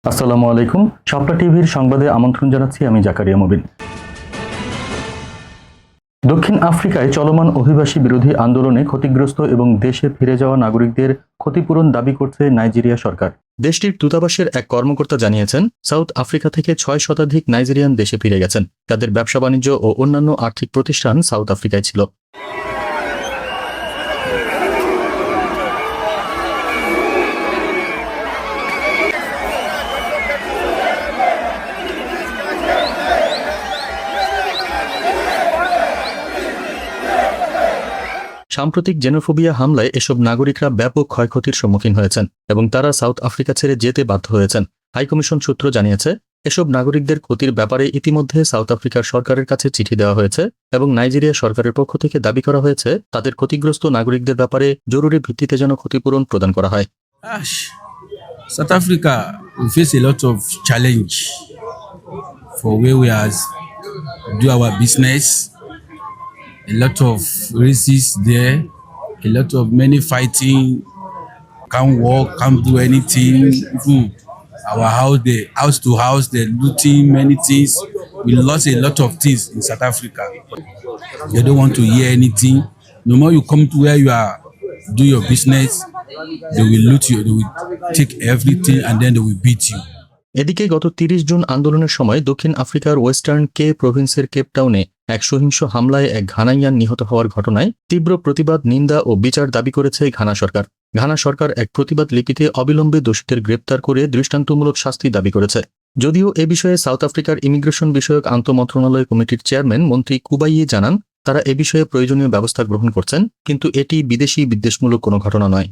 আসসালামু আলাইকুম। শাপলা টিভির সংবাদে আমন্ত্রণ জানাচ্ছি আমি জাকারিয়া মুবিন। দক্ষিণ আফ্রিকায় চলমান অভিবাসী বিরোধী আন্দোলনে ক্ষতিগ্রস্ত এবং দেশে ফিরে যাওয়া নাগরিকদের ক্ষতিপূরণ দাবি করছে নাইজেরিয়া সরকার। দেশটির দূতাবাসের এক কর্মকর্তা জানিয়েছেন, সাউথ আফ্রিকা থেকে ৬ শতাধিক নাইজেরিয়ান দেশে ফিরে গেছেন। তাদের ব্যবসা বাণিজ্য ও অন্যান্য আর্থিক প্রতিষ্ঠান সাউথ আফ্রিকায় ছিল। সাম্প্রতিক জেনোফোবিয়া হামলায় এসব নাগরিকরা ব্যাপক ক্ষয়ক্ষতির সম্মুখীন হয়েছেন এবং তারা সাউথ আফ্রিকা ছেড়ে যেতে বাধ্য হয়েছেন। হাইকমিশন সূত্র জানিয়েছে, এসব নাগরিকদের ক্ষতির ব্যাপারে ইতিমধ্যে সাউথ আফ্রিকার সরকারের কাছে চিঠি দেওয়া হয়েছে এবং নাইজেরিয়া সরকারের পক্ষ থেকে দাবি করা হয়েছে তাদের ক্ষতিগ্রস্ত নাগরিকদের ব্যাপারে জরুরি ভিত্তিতে যেন ক্ষতিপূরণ প্রদান করা হয়। South Africa, we face a lot of challenge for where we are do our business. A lot of races there, a lot of many fighting, can't walk, can't do anything. Even our house, the house to house, they're looting many things. We lost a lot of things in South Africa. They don't want to hear anything. No more you come to where you are, do your business, they will loot you, they will take everything and then they will beat you. এদিকে গত ৩০ June আন্দোলনের সময় দক্ষিণ আফ্রিকার western কে প্রভিন্সের কেপটাউনে এক সহিংস হামলায় এক ঘানাইয়ান নিহত হওয়ার ঘটনায় তীব্র প্রতিবাদ, নিন্দা ও বিচার দাবি করেছে ঘানা সরকার। ঘানা সরকার এক প্রতিবাদ লিপিতে অবিলম্বে দোষীদের গ্রেপ্তার করে দৃষ্টান্তমূলক শাস্তি দাবি করেছে। যদিও এ বিষয়ে সাউথ আফ্রিকার ইমিগ্রেশন বিষয়ক আন্তঃমন্ত্রণালয় কমিটির চেয়ারম্যান মন্ত্রী কুবাইয়ে জানান, তারা এ বিষয়ে প্রয়োজনীয় ব্যবস্থা গ্রহণ করছেন, কিন্তু এটি বিদেশি বিদ্বেষমূলক কোনো ঘটনা নয়।